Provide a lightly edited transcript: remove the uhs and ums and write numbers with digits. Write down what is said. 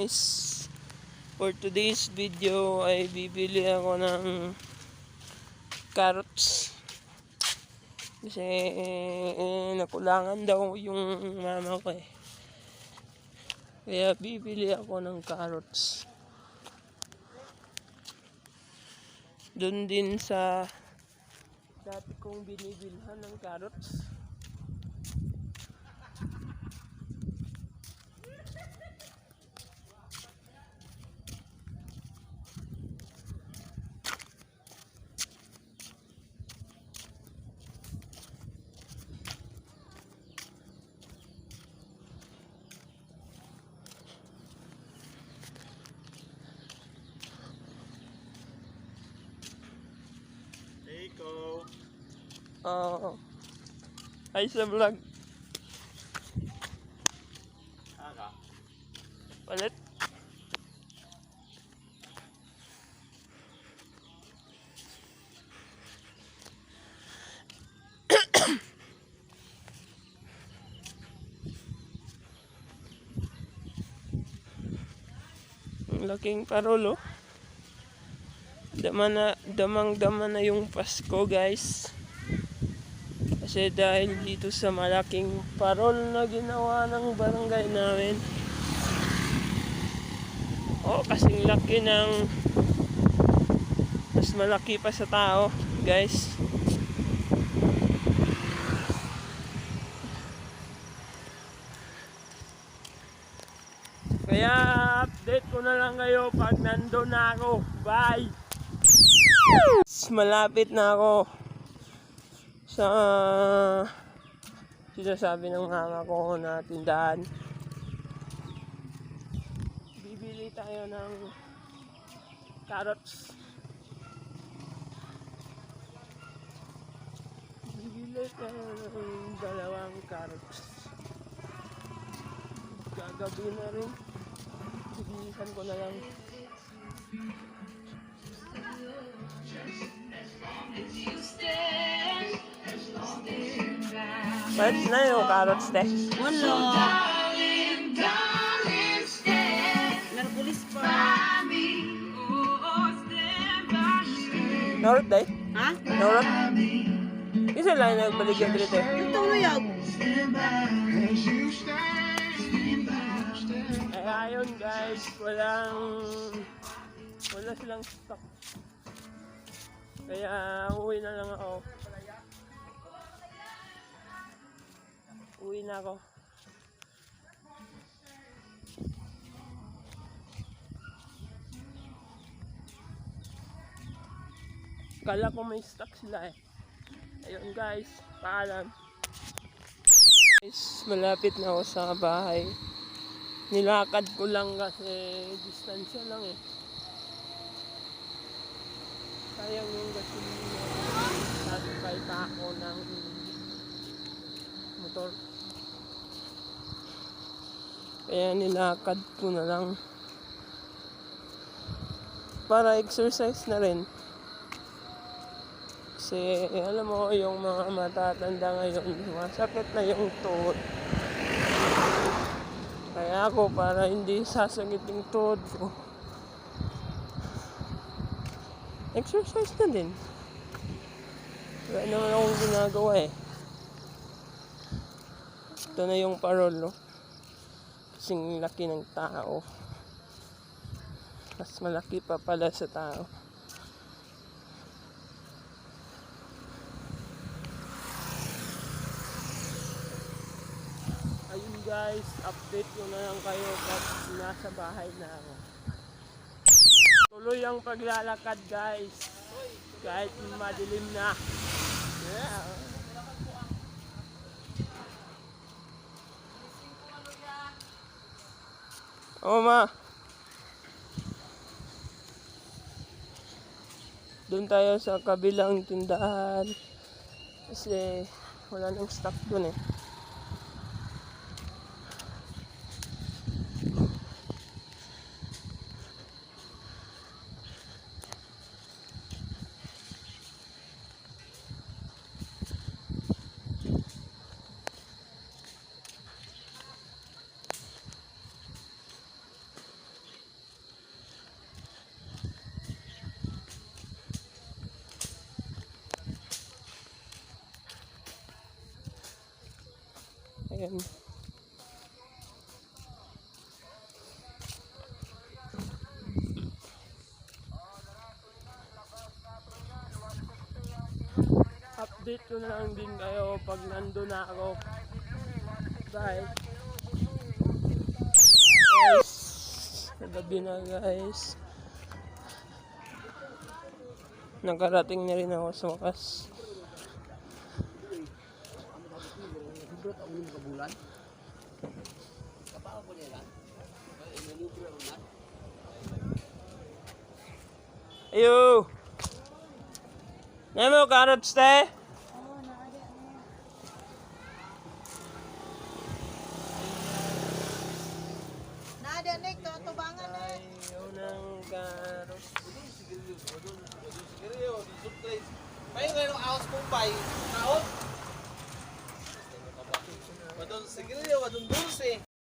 guys, for today's video ay bibili ako ng carrots kasi nakulangan daw yung mama ko eh, kaya bibili ako ng carrots doon din sa dati kong binibilhan ng carrots. Ay sa vlog. Palit. Ang laking parolo. Damang-dama na yung Pasko, guys. Kasi dahil dito sa malaking parol na ginawa ng barangay namin. Kasing laki ng mas malaki pa sa tao, guys. Kaya update ko na lang kayo pag nandun na ako. Bye! Malapit na ako sa sinasabi ng mama ko na tindahan. Bibili tayo ng carrots. Bibili tayo ng dalawang carrots. Gagabi na rin. Bilisan ko na lang. Ba't na yung carrots, te? Wala. Narkulis pa. Norot, te? Ha? Norot? Isa lang yung nagbaligyan dito, te. Ito na yag. Ay, ayun guys, wala silang stock. Kaya uwi na lang ako. Uwi na ako. Kala ko may stock sila eh. Ayun guys, paalam. Guys, malapit na ako sa bahay. Nilakad ko lang kasi distansya lang eh. Sayang yung gasolina. Sasakay pa ako ng motor. Kaya nilakad ko na lang. Para exercise na rin. Kasi alam mo yung mga matatanda ngayon, masakit na yung tuhod. Kaya ako para hindi sasakit yung tuhod ko, exercise na din. Wala naman akong ginagawa eh. Ito na yung parol, no? Kasing laki ng tao. Mas malaki pa pala sa tao. Ayun guys, update ko na lang kayo pag nasa bahay na ako. Tuloy ang paglalakad guys. Kahit madilim na. Yeah. Ma. Doon tayo sa kabilang tindahan. Kasi wala nang stock doon eh. Ayan. Update ko na lang din kayo pag nandun na ako. Guys, gabi na guys. Nakarating na rin ako sa wakas. Ayo! Nemo carrots te? Nada nek to tubangan nek. Ayaw ng carrots. May ngayon aos Mumbai, naon? Wadon sigarilyo, wadon dulce.